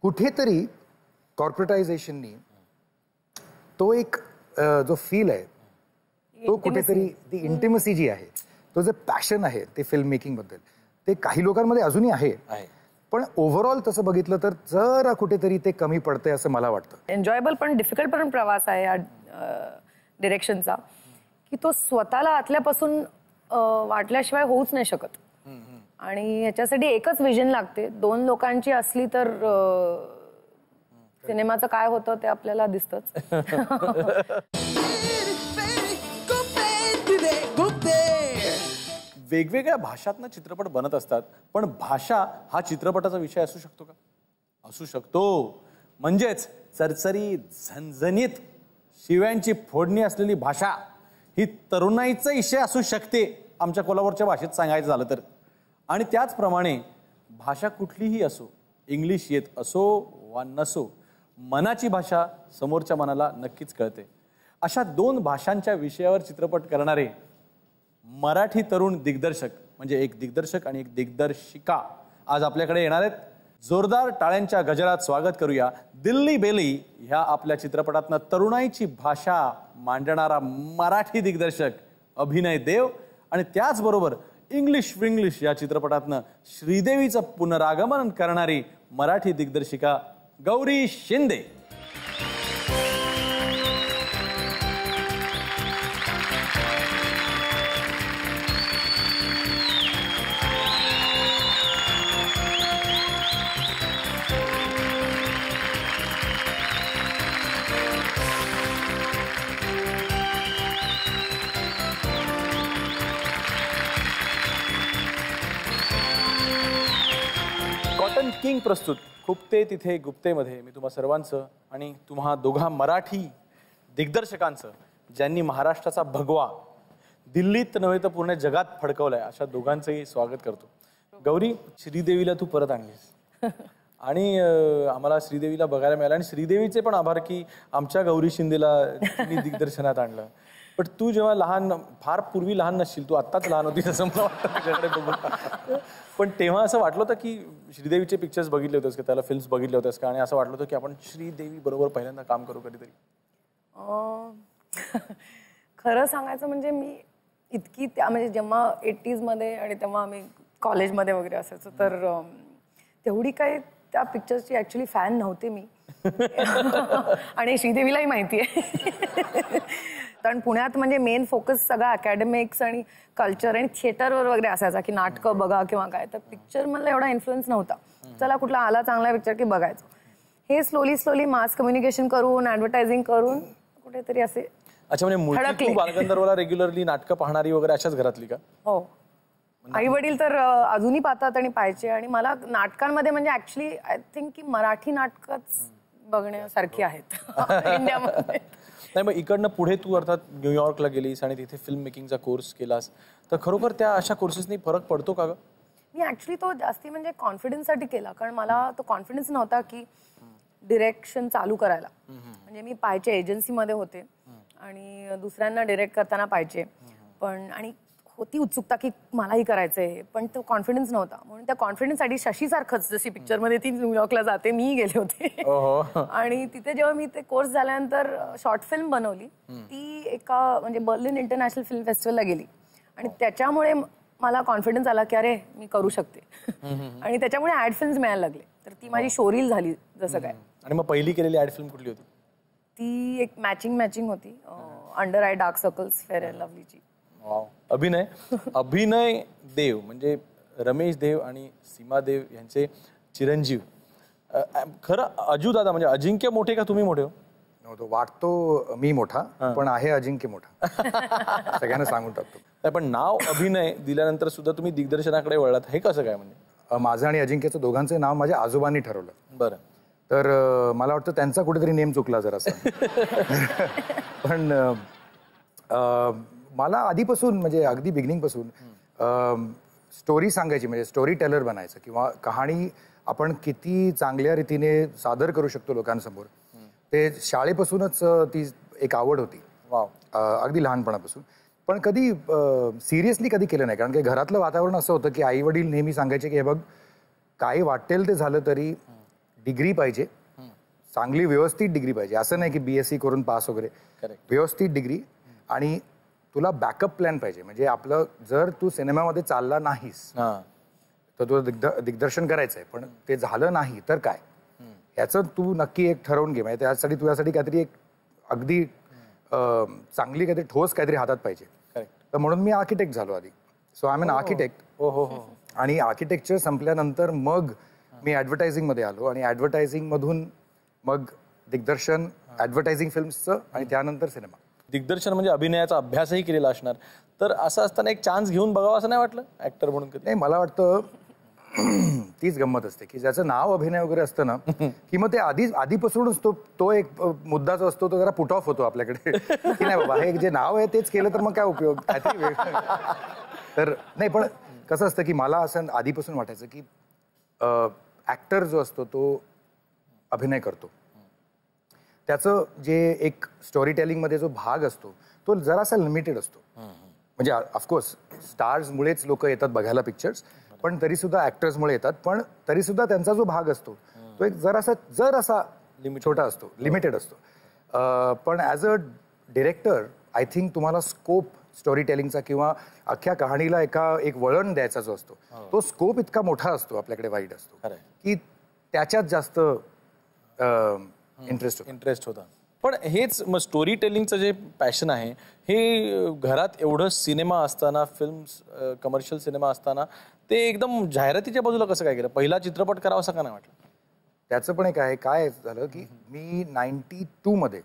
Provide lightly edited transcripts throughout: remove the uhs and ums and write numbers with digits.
कुठेतरी कॉर्पोरेटायझेशननी तो एक जो फील आहे तो कुठेतरी ती इंटिमसी जी आहे तो जे पॅशन आहे ते फिल्म मेकिंग बद्दल ते काही लोकांमध्ये अजूनही आहे पण ओव्हरऑल तसं बघितलं तर जरा कुठेतरी ते कमी पडते असं मला वाटतं. एन्जॉयबल पण डिफिकल्ट पण प्रवास आहे या डिरेक्शनचा की तो स्वतःला आतल्यापासून वाटल्याशिवाय होऊच नाही शकत आणि ह्याच्यासाठी एकच विजन लागते. 2 लोकांची असली तर सिनेमाचं काय होतं ते आपल्याला दिसतंच. वेगवेगळ्या भाषातनं चित्रपट बनत असतात पण भाषा हा चित्रपटाचा विषय असू शकतो का? असू शकतो. म्हणजेच चरचरी झणझणीत शिव्यांची फोडणी असलेली भाषा ही तरुणाईचा विषय असू शकते आमच्या कोल्हापूरच्या भाषेत सांगायचं झालं तर. आणि त्याचप्रमाणे भाषा कुठलीही असो इंग्लिश येत असो वा नसो मनाची भाषा समोरच्या मनाला नक्कीच कळते. अशा 2 भाषांच्या विषयावर चित्रपट करणारे मराठी तरुण दिग्दर्शक म्हणजे एक दिग्दर्शक आणि एक दिग्दर्शिका आज आपल्याकडे येणार आहेत. जोरदार टाळ्यांच्या गजरात स्वागत करूया दिल्ली बेली ह्या आपल्या चित्रपटातनं तरुणाईची भाषा मांडणारा मराठी दिग्दर्शक अभिनय देव आणि त्याचबरोबर इंग्लिश विंग्लिश या चित्रपटातनं श्रीदेवीचं पुनरागमन करणारी मराठी दिग्दर्शिका गौरी शिंदे. कॉटन किंग प्रस्तुत खुपते तिथे गुप्तेमध्ये मी तुम्हा सर्वांचं आणि तुम्हा दोघा मराठी दिग्दर्शकांचं ज्यांनी महाराष्ट्राचा भगवा दिल्लीत नव्हे तर पूर्ण जगात फडकवलाय अशा दोघांचंही स्वागत करतो. गौरी श्रीदेवीला तू परत आणलीस आणि आम्हाला श्रीदेवीला बघायला मिळालं आणि श्रीदेवीचे पण आभार की आमच्या गौरी शिंदेला दिग्दर्शनात आणलं. पण तू जेव्हा लहान फार पूर्वी लहान नसशील तू आत्ताच लहान होती असं मला वाटतं तुझ्याकडे बघून. पण तेव्हा असं वाटलं होतं की श्रीदेवीचे पिक्चर्स बघितले होतेस का त्याला फिल्म्स बघितले होतेस का आणि असं वाटलं होतं की आपण श्रीदेवी बरोबर पहिल्यांदा काम करू कधीतरी? खरं सांगायचं म्हणजे मी इतकी त्या म्हणजे जेव्हा 80s मध्ये आणि तेव्हा आम्ही कॉलेजमध्ये वगैरे असायचो तर तेवढी काही त्या पिक्चर्सची ॲक्च्युली फॅन नव्हते मी आणि श्रीदेवीलाही माहिती आहे. कारण पुण्यात म्हणजे मेन फोकस सगळा अकॅडमिक्स आणि कल्चर आणि थिएटरवर वगैरे असायचा की नाटकं बघा किंवा काय. तर पिक्चर मला एवढा इन्फ्लुएन्स नव्हता. चला कुठला आला चांगला पिक्चर की बघायचो. हे स्लोली मास कम्युनिकेशन करून ॲडव्हर्टायझिंग करून कुठेतरी असे. अच्छा म्हणजे बालगंधर्वला रेग्युलरली नाटकं पाहणारी वगैरे अशाच घरातली का? हो. आई वडील तर अजूनही पाहतात आणि पाहायचे आणि मला नाटकांमध्ये म्हणजे ऍक्च्युली आय थिंक की मराठी नाटकच बघण्यासारखी आहेत इंडियामध्ये. नाही मग इकडनं पुढे तू अर्थात न्यूयॉर्कला गेलीस आणि तिथे फिल्म मेकिंगचा कोर्स केलास तर खरोखर त्या अशा कोर्सेसनी फरक पडतो का ग? मी ऍक्च्युली तो जास्ती म्हणजे कॉन्फिडन्ससाठी केला कारण मला तो कॉन्फिडन्स नव्हता की डिरेक्शन चालू करायला. म्हणजे मी पाहायचे एजन्सीमध्ये होते आणि दुसऱ्यांना डिरेक्ट करताना पाहिजे पण आणि होती उत्सुकता की मलाही करायचंय पण तो कॉन्फिडन्स नव्हता. म्हणून त्या कॉन्फिडन्ससाठी शशी सारखंच जशी पिक्चरमध्ये ती न्यूयॉर्कला जाते मी गेले होते आणि तिथे जेव्हा मी ते कोर्स झाल्यानंतर शॉर्ट फिल्म बनवली ती एका म्हणजे बर्लिन इंटरनॅशनल फिल्म फेस्टिवलला गेली आणि त्याच्यामुळे मला कॉन्फिडन्स आला की अरे मी करू शकते आणि त्याच्यामुळे ऍड फिल्म्स मिळायला लागले. तर ती माझी शोरील झाली जसं काय. आणि मग पहिली केलेली ऍड फिल्म कुठली होती? ती एक मॅचिंग होती under eye dark circles fair and लवलीची. अभिनय देव म्हणजे रमेश देव आणि सीमा देव यांचे चिरंजीव. खरं अजू दादा म्हणजे अजिंक्य मोठे का तुम्ही मोठे हो? वाटतो मी मोठा पण आहे अजिंक्य मोठा सगळ्यांना सांगून टाकतो. पण नाव अभिनय दिल्यानंतर सुद्धा तुम्ही दिग्दर्शनाकडे वळलात हे कसं काय? म्हणजे माझं आणि अजिंक्यचं दोघांचं नाव माझ्या आजोबांनी ठरवलं. बरं. तर मला वाटतं त्यांचा कुठेतरी नेम चुकला जरासा पण मला आधीपासून म्हणजे अगदी बिगिनिंग पासून स्टोरी सांगायची म्हणजे स्टोरी टेलर बनायचं किंवा कहाणी आपण किती चांगल्या रीतीने सादर करू शकतो लोकांसमोर ते शाळेपासूनच ती एक आवड होती. अगदी लहानपणापासून. पण कधी सिरियसली कधी केलं नाही कारण की घरातलं वातावरण असं होतं की आई वडील नेहमी सांगायचे की हे बघ काही वाटेल ते झालं तरी डिग्री पाहिजे, चांगली व्यवस्थित डिग्री पाहिजे. असं नाही की BSc करून पास वगैरे. व्यवस्थित डिग्री आणि तुला बॅकअप प्लॅन पाहिजे. म्हणजे आपलं जर तू सिनेमामध्ये चालला नाहीस तर तुला दिग्दर्शन करायचं आहे, पण ते झालं नाही तर काय, याचं तू नक्की एक ठरवून घे. म्हणजे त्यासाठी तुझ्यासाठी काहीतरी एक अगदी चांगली काहीतरी ठोस काहीतरी हातात पाहिजे. तर म्हणून मी आर्किटेक्ट झालो आधी. So I am an architect. आणि आर्किटेक्चर संपल्यानंतर मग मी ॲडव्हर्टायझिंगमध्ये आलो आणि ॲडव्हर्टायझिंगमधून मग दिग्दर्शन, ॲडव्हर्टायझिंग फिल्म्सचं आणि त्यानंतर सिनेमा. दिग्दर्शन म्हणजे अभिनयाचा अभ्यासही केलेला असणार, तर असं असताना एक चान्स घेऊन बघावं असं नाही वाटलं ऍक्टर म्हणून? नाही, मला वाटतं तीच गंमत असते की ज्याचं नाव अभिनय वगैरे असतं ना की मग ते आधीपासूनच तो एक मुद्दा जो असतो तो जरा पुट ऑफ होतो आपल्याकडे की नाही बाबा हे जे नाव आहे तेच केलं तर मग काय उपयोग, काहीतरी वेगळं. तर नाही, पण कसं असतं की मला असं आधीपासून वाटायचं की ऍक्टर जो असतो तो अभिनय करतो, त्याचं जे एक स्टोरी टेलिंगमध्ये जो भाग असतो तो जरासा लिमिटेड असतो. म्हणजे ऑफकोर्स स्टार्समुळेच लोक येतात बघायला पिक्चर्स, पण तरी सुद्धा ऍक्टर्समुळे येतात, पण तरी सुद्धा त्यांचा जो भाग असतो तो एक जरासा छोटा असतो, लिमिटेड असतो. पण as a director I think तुम्हाला स्कोप स्टोरी टेलिंगचा किंवा अख्ख्या कहाणीला एक वळण द्यायचा जो असतो तो स्कोप इतका मोठा असतो, आपल्याकडे वाईड असतो की त्याच्यात जास्त इंटरेस्ट होता. पण हेच मग स्टोरी टेलिंगचं जे पॅशन आहे हे घरात एवढं सिनेमा असताना, फिल्म्स, कमर्शियल सिनेमा असताना ते एकदम जाहिरातीच्या बाजूला कसं काय केलं? पहिला चित्रपट करावा असं का नाही वाटलं? त्याचं पण एक आहे. काय झालं की मी 90 मध्ये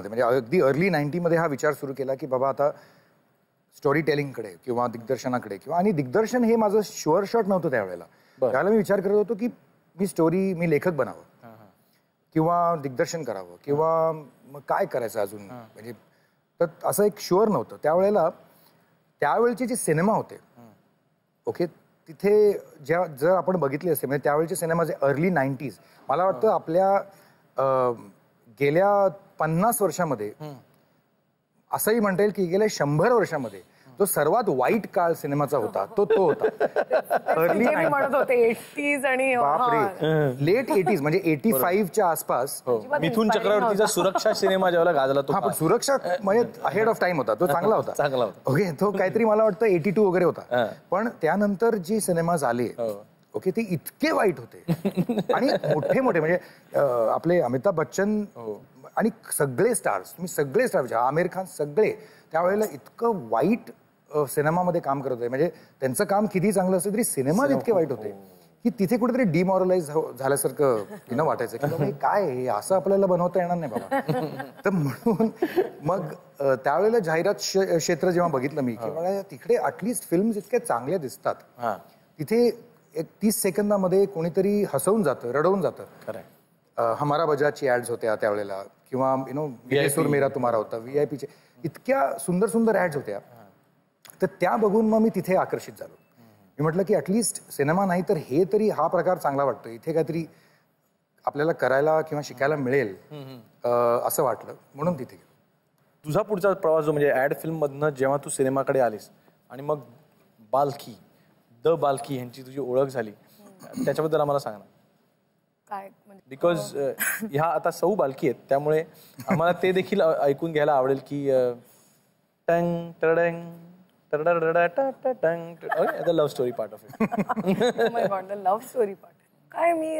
म्हणजे अगदी अर्ली 90 मध्ये हा विचार सुरू केला की बाबा आता स्टोरी टेलिंगकडे किंवा दिग्दर्शनाकडे आणि दिग्दर्शन हे माझं शुअर शॉट नव्हतं त्यावेळेला. त्यावेळेला मी विचार करत होतो की मी लेखक बनावं किंवा दिग्दर्शन करावं किंवा मग काय करायचं अजून, म्हणजे तर असं एक शुअर नव्हतं त्यावेळेला. त्यावेळचे जे सिनेमा होते ओके, तिथे जर आपण बघितले असते म्हणजे त्यावेळचे सिनेमा जे अर्ली 90s, मला वाटतं आपल्या गेल्या 50 वर्षामध्ये असंही म्हणता येईल की गेल्या 100 वर्षामध्ये जो सर्वात वाईट काळ सिनेमाचा होता तो होता अर्ली 80s आणि लेट 80s, म्हणजे 85च्या आसपास. मिथुन चक्रवर्तीचा सुरक्षा सिनेमा ज्यावेळेला गाजला तो, पण सुरक्षा म्हणजे अहेड ऑफ टाइम होता, तो चांगला होता. ओके, तो काहीतरी मला वाटतं 82 वगैरे होता. पण त्यानंतर जी सिनेमा झाले ओके ते इतके वाईट होते आणि मोठे म्हणजे आपले अमिताभ बच्चन आणि सगळे स्टार्स, आमिर खान, सगळे त्यावेळेला इतकं वाईट सिनेमामध्ये काम करत होते. म्हणजे त्यांचं काम किती चांगलं असतं तरी सिनेमात इतके वाईट होते की तिथे कुठेतरी डिमॉरलाइज झाल्यासारखं वाटायचं की काय हे असं आपल्याला बनवता येणार नाही बाबा. तर म्हणून मग त्यावेळेला जाहिरात क्षेत्र जेव्हा बघितलं मी की मला तिकडे ॲटलिस्ट फिल्म्स इतक्या चांगल्या दिसतात, तिथे 30 सेकंदामध्ये कोणीतरी हसवून जातं, रडवून जातं. हमारा बजाजची ऍड्स होत्या त्यावेळेला किंवा विजयसूर मेरा तुम्हारा होता, VIP इतक्या सुंदर ऍड्स होत्या. तर त्या बघून मग मी तिथे आकर्षित झालो. मी म्हटलं की ॲटलिस्ट सिनेमा नाही तर हे तरी हा प्रकार चांगला वाटतो, इथे काहीतरी आपल्याला करायला किंवा शिकायला मिळेल असं वाटलं, म्हणून तिथे. तुझा पुढचा प्रवास जो म्हणजे ऍड फिल्म मधनं जेव्हा तू सिनेमाकडे आलीस आणि मग द बाल्की यांची तुझी ओळख झाली, त्याच्याबद्दल आम्हाला सांग ना. काय बिकॉज ह्या आता सौ बाल्की आहेत त्यामुळे आम्हाला ते देखील ऐकून घ्यायला आवडेल की टंग टडंग love story part of it. My god, the love story part. काय मी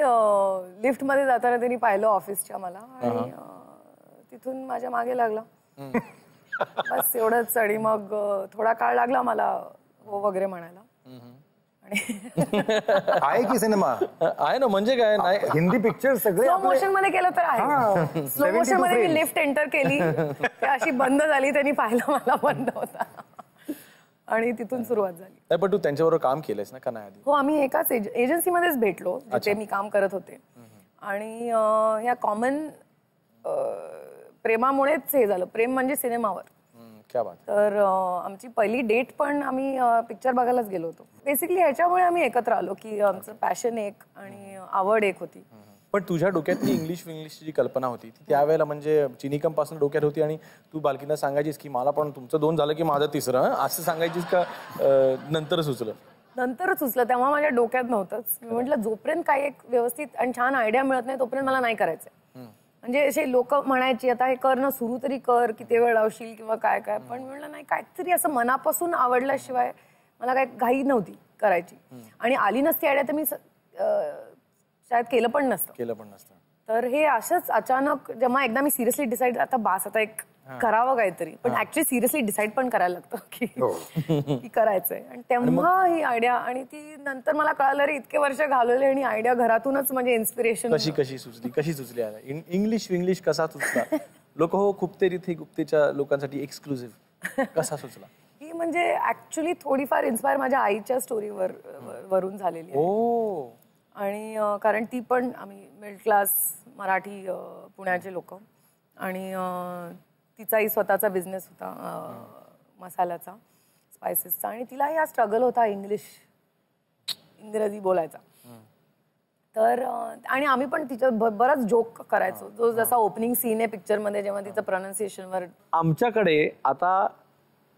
लिफ्ट मध्ये जाताना त्यांनी पाहिलं ऑफिसच्या मला आणि तिथून माझ्या मागे लागला, बस एवढंच. आणि मग थोडा काळ लागला मला हो वगैरे म्हणायला. आहे की सिनेमा आहे ना, म्हणजे काय नाही हिंदी पिक्चर सगळे स्लो मोशन मध्ये केलं तर आहे. स्लो मोशन मध्ये मी लिफ्ट एंटर केली, अशी बंद झाली, त्यांनी पाहिलं मला बंद होता आणि तिथून सुरुवात झाली. पण तू त्यांच्याबरोबर काम केलंयस ना का नाही आधी? हो, आम्ही एकाच एजन्सीमध्येच भेटलो जिथे मी काम करत होते आणि ह्या कॉमन प्रेमामुळेच हे झालं. प्रेम म्हणजे सिनेमावर. तर आमची पहिली डेट पण आम्ही पिक्चर बघायलाच गेलो होतो. बेसिकली ह्याच्यामुळे आम्ही एकत्र आलो की आमचं पॅशन एक आणि आवड एक होती. पण तुझ्या डोक्यातली इंग्लिशची जी कल्पना होती ती त्यावेळेला म्हणजे चिनिकम पासून डोक्यात होती आणि तू बाल्कीना सांगायचीस की मला पण तुमचं 2 झालं की माझं 3रं असं सांगायचीस का नंतर सुचलं? नंतरच सुचलं, तेव्हा माझ्या डोक्यात नव्हतंच. मी म्हटलं जोपर्यंत काही एक व्यवस्थित आणि छान आयडिया मिळत नाही तोपर्यंत मला नाही करायचंय. म्हणजे असे लोक म्हणायची आता हे कर ना, सुरू तरी कर, किती वेळ लावशील किंवा काय काय, पण मी म्हटलं नाही, काहीतरी असं मनापासून आवडल्याशिवाय मला काही घाई नव्हती करायची. आणि आली नसती आयडिया तर मी शायद केलं पण नसतं. तर हे असंच अचानक जेव्हा एकदा मी सिरियसली डिसाईड, आता बास आता एक करावं काहीतरी, पण ऍक्च्युअली सिरियसली डिसाईड पण करायला लागतं की करायचंय. आणि तेव्हा ही आयडिया, आणि ती नंतर मला कळालं रे इतके वर्ष घालवले आणि आयडिया घरातूनच म्हणजे इन्स्पिरेशन कशी सुचली इंग्लिश कसा सुचला? लोक हो खुपते थे गुप्तेच्या लोकांसाठी एक्सक्लुझिव्ह कसा सुचला? ही म्हणजे ऍक्च्युली थोडीफार इन्स्पायर माझ्या आईच्या स्टोरीवर वरून झालेली आहे. आणि कारण ती पण आम्ही मिडल क्लास मराठी पुण्याचे लोक, आणि तिचाही स्वतःचा बिझनेस होता मसाल्याचा, स्पायसेसचा, आणि तिलाही हा स्ट्रगल होता इंग्रजी बोलायचा. तर आणि आम्ही पण तिच्या बराच जोक करायचो, जो जसा ओपनिंग सीन आहे पिक्चरमध्ये जेव्हा तिचं प्रोनाऊन्सिएशनवर. आमच्याकडे आता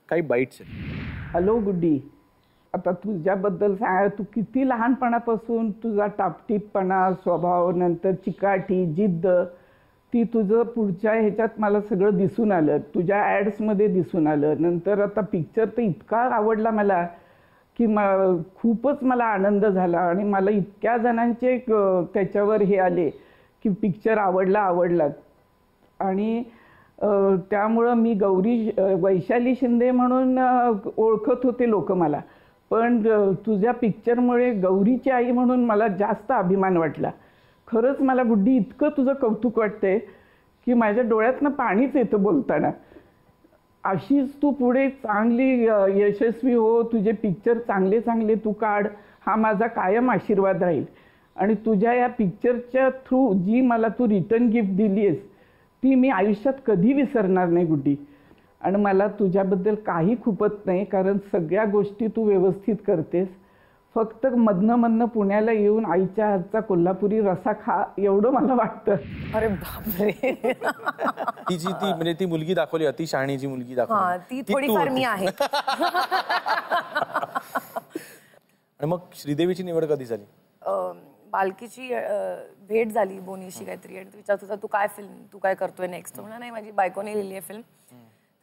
काही बाईट्स आहेत. हॅलो गुड्डी, आता तुझ्याबद्दल सांगा, तू किती लहानपणापासून तुझा टापटीपणा स्वभाव, नंतर चिकाटी जिद्द, ती तुझं पुढच्या ह्याच्यात मला सगळं दिसून आलं, तुझ्या ॲड्समध्ये दिसून आलं. नंतर आता पिक्चर तर इतका आवडला मला की खूपच मला आनंद झाला. आणि मला इतक्या जणांचे त्याच्यावर हे आले की पिक्चर आवडला. आणि त्यामुळं मी वैशाली शिंदे म्हणून ओळखत होते लोक मला, पण तुझ्या पिक्चरमुळे गौरीची आई म्हणून मला जास्त अभिमान वाटला. खरंच मला गुड्डी इतकं तुझं कौतुक वाटतंय की माझ्या डोळ्यातनं पाणीच येतं बोलताना. अशीच तू पुढे चांगली यशस्वी हो, तुझे पिक्चर चांगले तू काढ, हा माझा कायम आशीर्वाद राहील. आणि तुझ्या या पिक्चरच्या थ्रू जी मला तू रिटर्न गिफ्ट दिली आहेस ती मी आयुष्यात कधी विसरणार नाही गुड्डी. आणि मला तुझ्याबद्दल काही खुपत नाही, कारण सगळ्या गोष्टी तू व्यवस्थित करतेस. फक्त मधनं पुण्याला येऊन आईच्या हातचा कोल्हापुरी रसा खा, एवढं मला वाटतं. अरे बापरे. म्हणजे ती मुलगी दाखवली, अति शहाणी जी मुलगी दाखवली, ती थोडीफार मी आहे. आणि मग श्रीदेवीची निवड कधी झाली? बालकीची भेट झाली बोनीशी काहीतरी, आणि विचारत होता तू काय फिल्म, तू काय करतोय नेक्स्ट. म्हणला नाही, माझी बायकोने लिहिली आहे फिल्म.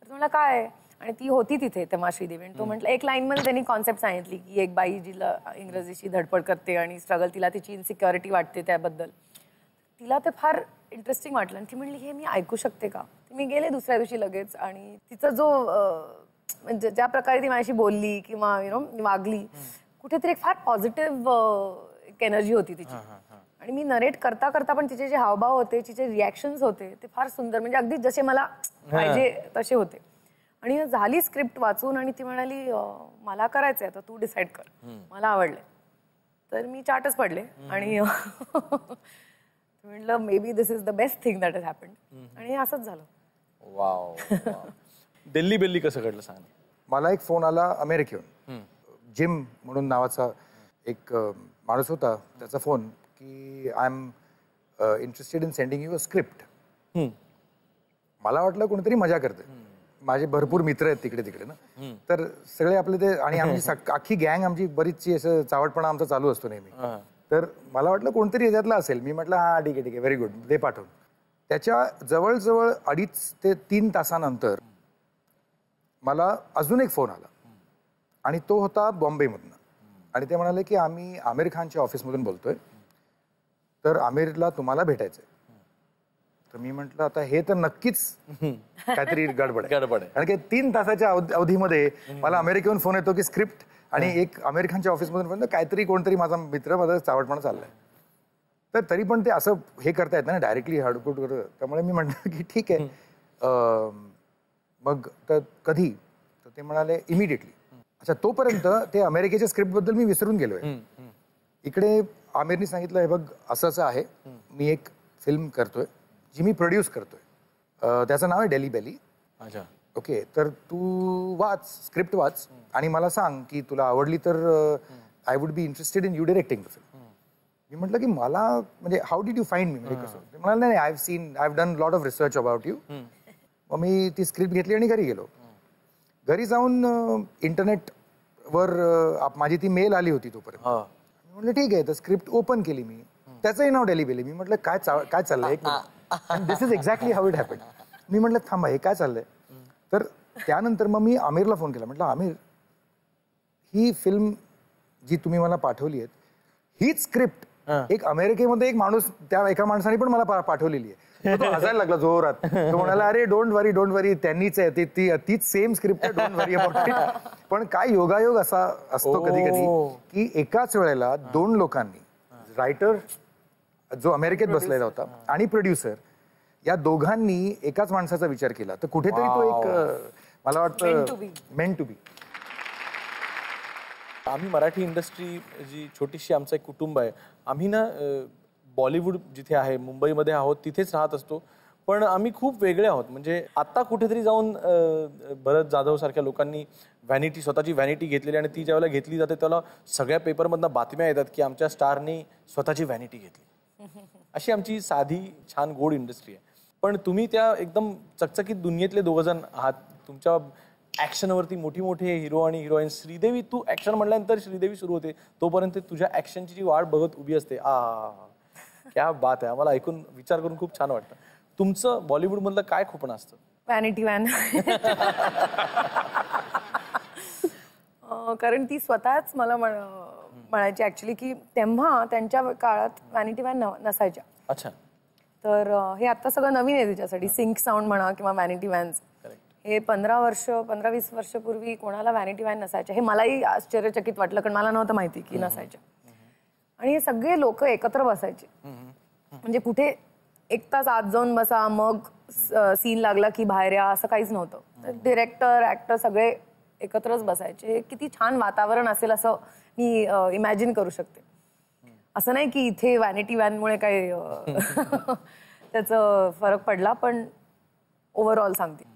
तर म्हणला काय, आणि ती होती तिथे तेव्हा श्रीदेवी. तो म्हटलं एक लाईनमध्ये त्यांनी कॉन्सेप्ट सांगितली की एक बाई जिला इंग्रजीची धडपड करते आणि स्ट्रगल, तिला तिची इनसिक्युरिटी वाटते त्याबद्दल. तिला ते फार इंटरेस्टिंग वाटलं आणि ती म्हणली हे मी ऐकू शकते का. मी गेले दुसऱ्या दिवशी लगेच, आणि तिचा जो म्हणजे ज्या प्रकारे ती माझ्याशी बोलली किंवा वागली, कुठेतरी एक फार पॉझिटिव्ह एक एनर्जी होती तिची. आणि मी नरेट करता पण तिचे जे हावभाव होते, तिचे रिॲक्शन्स होते, ते फार सुंदर, म्हणजे अगदी जसे मला पाहिजे तसे होते. आणि झाली स्क्रिप्ट वाचून आणि ती म्हणाली मला करायचंय, आता तू डिसाईड कर, मला आवडले. तर मी चाटच पडले आणि म्हटलं may be this is the best thing that has happened. आणि असंच झालं. वाव. दिल्ली बेल्ली कसं घडलं सांग. मला एक फोन आला अमेरिकेहून, जिम म्हणून नावाचा एक माणूस होता, त्याचा फोन की I am interested in sending you a script. मला वाटलं कोणीतरी मजा करते, माझे भरपूर मित्र आहेत तिकडे ना, तर सगळे आपले ते, आणि आमची अख्खी गँग आमची बरीचशी असं चावटपणा आमचा चालू असतो नेहमी. तर मला वाटलं कोणतरी याच्यातला असेल. मी म्हटलं हा ठीक आहे व्हेरी गुड, ते पाठवून. त्याच्या जवळजवळ 2.5 ते 3 तासानंतर मला अजून एक फोन आला, आणि तो होता बॉम्बेमधनं. आणि ते म्हणाले की आम्ही आमिर खानच्या ऑफिसमधून बोलतोय, तर आमिरला तुम्हाला भेटायचंय. तर मी म्हटलं आता हे तर नक्कीच काहीतरी गडबड आहे. कारण की 3 तासाच्या अवधीमध्ये मला अमेरिकेहून फोन येतो की स्क्रिप्ट, आणि एक आमिर खानच्या ऑफिसमधून फोन, काहीतरी कोणतरी माझा मित्र माझा चावटपणा चाललाय. तर तरी पण ते असं हे करता येत ना डायरेक्टली हडकूट करत. त्यामुळे मी म्हटलं की ठीक आहे, मग तर कधी. तर ते म्हणाले इमिडिएटली. अच्छा, तोपर्यंत ते अमेरिकेच्या स्क्रिप्टबद्दल मी विसरून गेलोय. इकडे आमिरनी सांगितलं हे बघ असं असं आहे, मी एक फिल्म करतोय जी मी प्रोड्यूस करतोय, त्याचं नाव आहे डेली बेली. अच्छा ओके, तर तू वाच, स्क्रिप्ट वाच आणि मला सांग की तुला आवडली तर I would be interested in you directing the film. मी म्हटलं की मला म्हणजे how did you find me, म्हणजे कसं. ते म्हणाले नाही, I have done lot of research about you. मग मी ती स्क्रिप्ट घेतली आणि घरी गेलो. घरी जाऊन इंटरनेट वर माझी ती मेल आली होती तोपर्यंत. मी म्हटलं ठीक आहे. तर स्क्रिप्ट ओपन केली मी, त्याचंही नाव डेली बेली. मी म्हटलं काय चाललंय एक minute, this is exactly how it happen. मी म्हटलं थांबा हे काय चाललंय. तर त्यानंतर मग मी आमिरला फोन केला. म्हटलं आमिर, ही फिल्म जी तुम्ही मला पाठवली आहे हीच स्क्रिप्ट एक अमेरिकेमध्ये एक माणूस, त्या एका माणसाने पण मला पाठवलेली आहे. तो हसायला लागला जोरात. तो म्हणाला अरे डोंट वरी त्यांनीच आहे तीच सेम स्क्रिप्ट आहे, डोंट वरी अबाउट इट. पण काय योगायोग असा असतो कधी कधी की एकाच वेळेला दोन लोकांनी, रायटर जो अमेरिकेत बसलेला होता आणि प्रोड्युसर, या दोघांनी एकाच माणसाचा विचार केला. तर कुठेतरी तो एक मला वाटतं मेंट टू बी. आम्ही मराठी इंडस्ट्री जी छोटीशी आमचं एक कुटुंब आहे, आम्ही ना बॉलिवूड जिथे आहे मुंबईमध्ये आहोत तिथेच राहत असतो, पण आम्ही खूप वेगळे आहोत. म्हणजे आत्ता कुठेतरी जाऊन भरत जाधव सारख्या लोकांनी स्वतःची व्हॅनिटी घेतलेली, आणि ती ज्यावेळेला घेतली जाते त्याला सगळ्या पेपरमधनं बातम्या येतात की आमच्या स्टारने स्वतःची व्हॅनिटी घेतली. अशी आमची साधी छान गोड इंडस्ट्री आहे. पण तुम्ही त्या एकदम चकचकीत दुनियेतले दोघंजण आहात. तुमच्या ऍक्शनवरती मोठी मोठे हिरो आणि हिरोईन. श्रीदेवी, तू ऍक्शन म्हटल्यानंतर श्रीदेवी सुरू होते, तोपर्यंत तुझ्या ऍक्शनची जी वाट बघत उभी असते. क्या बात आहे. आम्हाला ऐकून विचार करून खूप छान वाटतं. तुमचं बॉलिवूड मधलं काय खुपणं असतं? Vanity van. कारण ती स्वतःच मला म्हणायची ऍक्च्युली की तेव्हा त्यांच्या काळात व्हॅनिटी व्हॅन नसायच्या. अच्छा. तर हे आता सगळं नवीन आहे तिच्यासाठी. सिंक साऊंड म्हणा किंवा व्हॅनिटी व्हॅन्स. हे 15-20 वर्षापूर्वी कोणाला व्हॅनिटी व्हॅन नसायच्या. हे मलाही आश्चर्यचकित वाटलं, कारण मला नव्हतं माहिती की नसायच्या. आणि हे सगळे लोक एकत्र बसायचे. म्हणजे कुठे एक तास आत जाऊन बसा, मग सीन लागला की बाहेर या, असं काहीच नव्हतं. डिरेक्टर, ऍक्टर सगळे एकत्रच बसायचे. किती छान वातावरण असेल असं मी इमॅजिन करू शकते. असं नाही की इथे व्हॅनिटी व्हॅनमुळे काही त्याचा फरक पडला, पण ओव्हरऑल सांगते.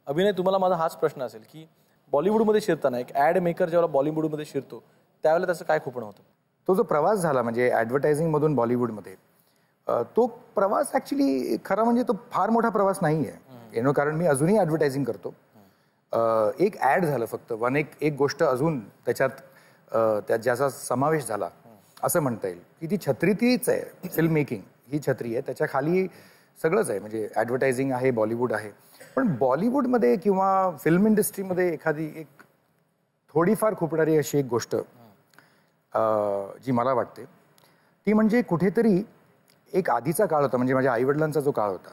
अभिनय, तुम्हाला माझा हाच प्रश्न असेल की बॉलिवूडमध्ये शिरताना एक ऍड मेकर जेव्हा बॉलिवूडमध्ये शिरतो त्यावेळेला त्याचं काय खुपणं होतं? तो जो प्रवास झाला म्हणजे ॲडव्हर्टायझिंग मधून बॉलिवूडमध्ये, तो प्रवास ऍक्च्युली खरा म्हणजे तो फार मोठा प्रवास नाही आहे. कारण मी अजूनही ॲडव्हर्टायझिंग करतो. एक ॲड झालं फक्त, एक गोष्ट अजून त्यात ज्याचा समावेश झाला असं म्हणता येईल की ती छत्री तीच आहे. फिल्म मेकिंग ही छत्री आहे, त्याच्या खाली सगळंच आहे. म्हणजे ॲडव्हर्टायझिंग आहे, बॉलिवूड आहे. पण बॉलिवूडमध्ये किंवा फिल्म इंडस्ट्रीमध्ये एखादी एक थोडीफार खुपणारी अशी एक गोष्ट जी मला वाटते ती म्हणजे कुठेतरी एक आधीचा काळ होता. म्हणजे माझ्या आईवडिलांचा जो काळ होता,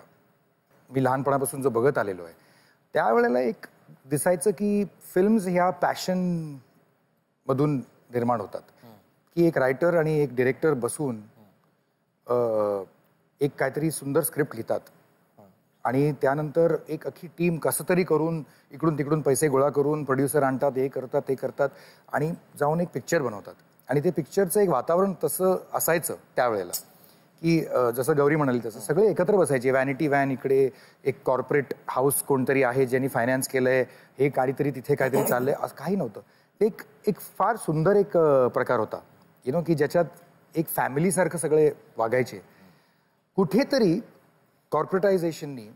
मी लहानपणापासून जो बघत आलेलो आहे, त्यावेळेला एक दिसायचं की फिल्म्स ह्या पॅशनमधून निर्माण होतात. की एक रायटर आणि एक डिरेक्टर बसून एक काहीतरी सुंदर स्क्रिप्ट लिहितात आणि त्यानंतर एक अख्खी टीम कसं तरी करून इकडून तिकडून पैसे गोळा करून प्रोड्युसर आणतात, हे करतात ते करतात आणि जाऊन एक पिक्चर बनवतात. आणि ते पिक्चरचं एक वातावरण तसं असायचं त्यावेळेला की जसं गौरी म्हणाली तसं सगळे एकत्र बसायचे. व्हॅनिटी व्हॅन इकडे, एक कॉर्पोरेट हाऊस कोणतरी आहे ज्यांनी फायनान्स केलंय, हे काहीतरी तिथे काहीतरी चाललंय, असं काही नव्हतं. एक फार सुंदर एक प्रकार होता की ज्याच्यात एक फॅमिलीसारखं सगळे वागायचे. कुठेतरी कॉर्पोरेटायझेशननी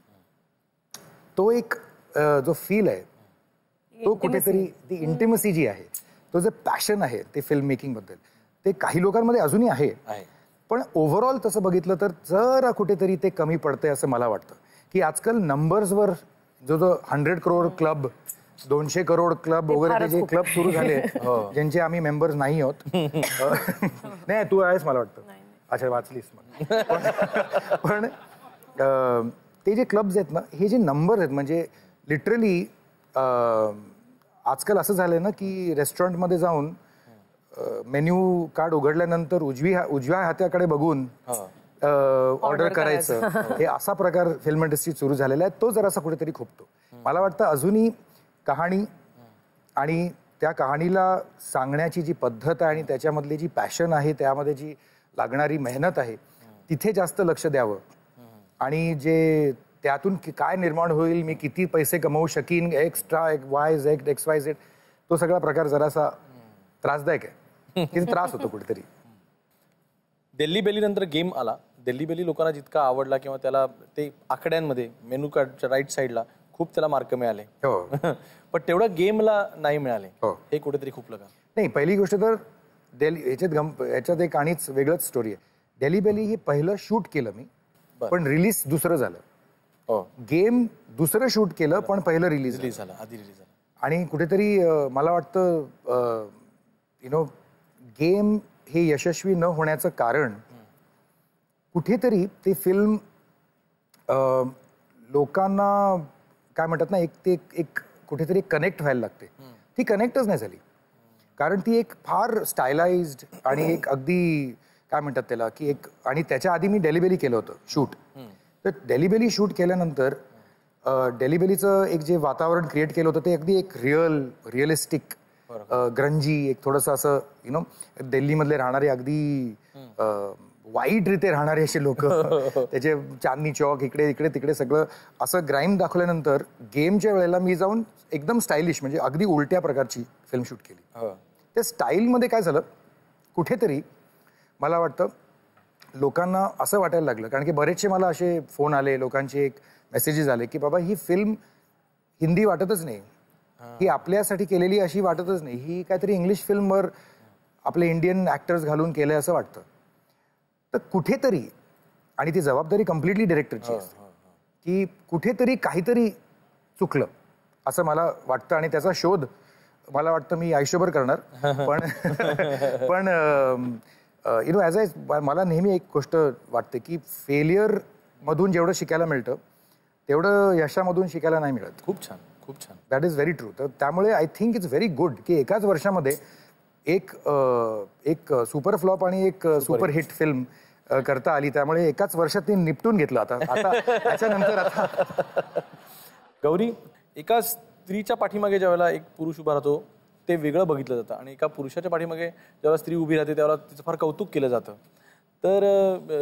तो एक जो फील आहे तो कुठेतरी ती इंटिमसी जी आहे, तो जे पॅशन आहे ते फिल्म मेकिंग बद्दल, ते काही लोकांमध्ये अजूनही आहे. पण ओव्हरऑल तसं बघितलं तर जरा कुठेतरी ते कमी पडतंय असं मला वाटतं. की आजकाल नंबर्सवर जो 100 करोड क्लब, 200 करोड क्लब वगैरे जे क्लब सुरू झाले ज्यांचे आम्ही मेंबर्स नाही आहोत. नाही, तू आहेस मला वाटतं. अच्छा, वाचलीस मग. पण ते जे क्लब्स आहेत ना, हे जे नंबर आहेत, म्हणजे लिटरली आजकाल असं झालंय ना की रेस्टॉरंटमध्ये जाऊन मेन्यू कार्ड उघडल्यानंतर उजव्या हाताकडे बघून ऑर्डर करायचं, हे असा प्रकार फिल्म इंडस्ट्रीत सुरू झालेला आहे. तो जरासा कुठेतरी खुपतो. मला वाटतं अजूनही कहाणी आणि त्या कहाणीला सांगण्याची जी पद्धत आहे आणि त्याच्यामधली जी पॅशन आहे, त्यामध्ये जी लागणारी मेहनत आहे, तिथे जास्त लक्ष द्यावं. आणि जे त्यातून काय निर्माण होईल, मी किती पैसे कमवू शकीन, एक्स्ट्रा XYZ, तो सगळा प्रकार जरासा त्रासदायक आहे. किती त्रास होतो कुठेतरी. दिल्ली बेली नंतर गेम आला. दिल्ली बेली लोकांना जितका आवडला किंवा त्याला ते आकड्यांमध्ये मेनू कार्डच्या राईट साईडला खूप त्याला मार्क मिळाले. हो. पण तेवढं गेमला नाही मिळाले. हो. हे कुठेतरी खूप लगा. नाही, पहिली गोष्ट तर याच्यात एक आणिच वेगळंच स्टोरी आहे. डेली बेली हे पहिलं शूट केलं मी, पण रिलीज दुसरं झालं. गेम दुसरं शूट केलं, पण पहिलं रिलीज झालं, आधी रिलीज झालं. आणि कुठेतरी मला वाटतं गेम हे यशस्वी न होण्याचं कारण कुठेतरी ते फिल्म लोकांना काय म्हणतात ना, एक कुठेतरी कनेक्ट व्हायला लागते. ती कनेक्टच नाही झाली, कारण ती एक फार स्टायलाइज्ड आणि एक अगदी काय म्हणतात त्याला की एक, आणि त्याच्या आधी मी डेली बेली केलं होतं शूट. तर डेली बेली शूट केल्यानंतर डेली बेलीचं एक जे वातावरण क्रिएट केलं होतं ते अगदी एक रिअलिस्टिक ग्रंजी, एक थोडंसं असं दिल्लीमधले राहणारे अगदी वाईटरीते राहणारे असे लोक, त्याचे चांदनी चौक इकडे इकडे तिकडे सगळं असं ग्राईम दाखवल्यानंतर गेमच्या वेळेला मी जाऊन एकदम स्टायलिश म्हणजे अगदी उलट्या प्रकारची फिल्म शूट केली. त्या स्टाईलमध्ये काय झालं, कुठेतरी मला वाटतं लोकांना असं वाटायला लागलं, कारण की बरेचसे मला असे फोन आले, लोकांचे एक मेसेजेस आले की बाबा ही फिल्म हिंदी वाटतच नाही, ही आपल्यासाठी केलेली अशी वाटतच नाही, ही काहीतरी इंग्लिश फिल्मवर आपले इंडियन ॲक्टर्स घालून केले असं वाटतं. तर कुठेतरी, आणि ती जबाबदारी कम्प्लिटली डिरेक्टरची असते, की कुठेतरी काहीतरी चुकलं असं मला वाटतं, आणि त्याचा शोध मला वाटतं मी आयुष्यभर करणार. पण मला नेहमी एक गोष्ट वाटते की फेलियर मधून जेवढं शिकायला मिळतं तेवढं यशामधून शिकायला नाही मिळत. खूप छान, खूप छान. That is very true. तर त्यामुळे I think it's very good की एकाच वर्षामध्ये एक सुपर फ्लॉप आणि एक सुपर हिट फिल्म करता आली. त्यामुळे एकाच वर्षात ती निपटून घेतलं. आता त्याच्यानंतर आता गौरी, एका स्त्रीच्या पाठीमागे ज्यावेळेला एक पुरुष उभा राहतो ते वेगळं बघितलं जातं, आणि एका पुरुषाच्या पाठीमागे जेव्हा स्त्री उभी राहते त्यावेळेला तिचं फार कौतुक केलं जातं. तर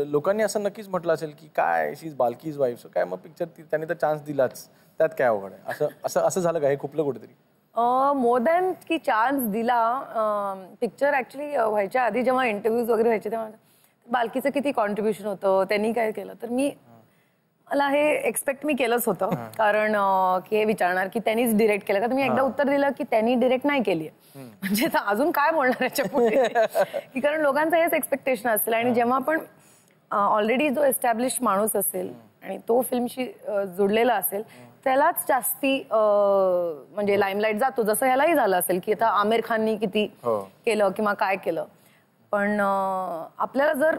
लोकांनी असं नक्कीच म्हटलं असेल की काय शी इज बाल्कीज वाईफ, काय मग पिक्चर त्याने तर चान्स दिलाच, त्यात काय अवघड आहे, असं झालं का? हे खुपलं कुठेतरी? मोर दॅन की चान्स दिला. पिक्चर ऍक्च्युली व्हायच्या आधी जेव्हा इंटरव्ह्यूज वगैरे व्हायचे तेव्हा बाल्कीचं किती कॉन्ट्रीब्युशन होतं, त्यांनी काय केलं, तर मला हे एक्सपेक्ट मी केलंच होतं. कारण की हे विचारणार की त्यांनीच डिरेक्ट केलं का, तर मी एकदा उत्तर दिलं की त्यांनी डिरेक्ट नाही केली. म्हणजे अजून काय बोलणार याच्या पुढे, की कारण लोकांचं हेच एक्सपेक्टेशन असेल. आणि जेव्हा आपण ऑलरेडी जो एस्टॅब्लिश माणूस असेल आणि तो फिल्मशी जुडलेला असेल त्यालाच जास्ती म्हणजे लाईमलाईट जातो, जसं ह्यालाही झालं असेल की आता आमिर खाननी किती केलं किंवा काय केलं. पण आपल्याला जर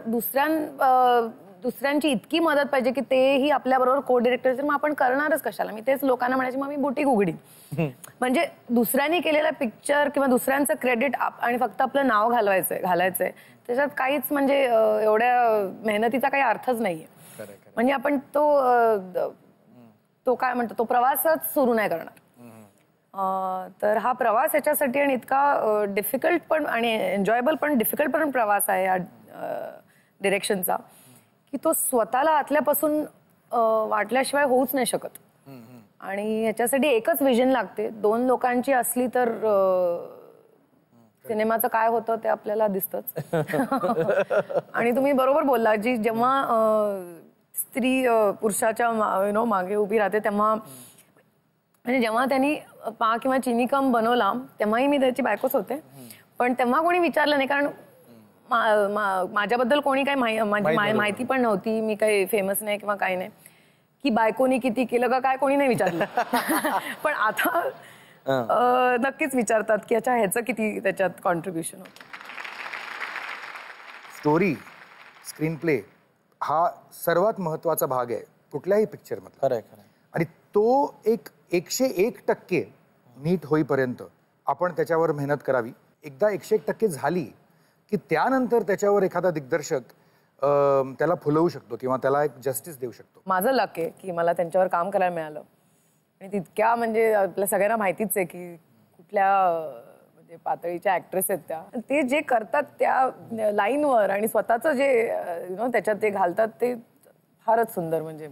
दुसऱ्यांची इतकी मदत पाहिजे की तेही आपल्याबरोबर को डिरेक्टर, तर मग आपण करणारच कशाला. मी तेच लोकांना म्हणायचे, मग मी बुटीक उघडी. म्हणजे दुसऱ्यांनी केलेला पिक्चर किंवा दुसऱ्यांचं क्रेडिट आणि फक्त आपलं नाव घालायचंय त्याच्यात काहीच म्हणजे एवढ्या मेहनतीचा काही अर्थच नाहीये. म्हणजे आपण तो काय म्हणतो, तो प्रवासच सुरू नाही करणार. तर हा प्रवास याच्यासाठी आणि इतका डिफिकल्ट पण आणि एन्जॉयबल पण डिफिकल्ट पण प्रवास आहे या डिरेक्शनचा, की तो स्वतःला आतल्यापासून वाटल्याशिवाय होऊच नाही शकत. आणि ह्याच्यासाठी एकच विजन लागते. 2 लोकांची असली तर सिनेमाचं काय होतं ते आपल्याला दिसतंच. आणि तुम्ही बरोबर बोलला, जी जेव्हा स्त्री पुरुषाच्या मागे उभी राहते तेव्हा, म्हणजे जेव्हा त्यांनी पा किंवा चिनीकम बनवला तेव्हाही मी त्याची बायकोच होते. पण तेव्हा कोणी विचारलं नाही, कारण माझ्याबद्दल कोणी काही माहिती पण नव्हती, मी काही फेमस नाही किंवा काही नाही, की बायकोनी किती केलं का काय कोणी नाही विचारलं. पण आता नक्कीच विचारतात की अच्छा ह्याचं किती त्याच्यात कॉन्ट्रीब्युशन होतं. स्टोरी, स्क्रीन प्ले हा सर्वात महत्वाचा भाग आहे कुठल्याही पिक्चर मधला. खरंय. आणि तो 101% नीट होईपर्यंत आपण त्याच्यावर मेहनत करावी. एकदा 101% झाली की त्यानंतर त्याच्यावर एखादा दिग्दर्शक त्याला फुलवू शकतो किंवा त्याला एक जस्टिस देऊ शकतो. माझं लक आहे की मला त्यांच्यावर काम करायला मिळालं. आणि तितक्या म्हणजे आपल्या सगळ्यांना माहितीच आहे की कुठल्या म्हणजे पातळीच्या ऍक्ट्रेस आहेत त्या. ते जे करतात त्या लाईनवर आणि स्वतःचं जे त्याच्यात ते घालतात ते फारच सुंदर. म्हणजे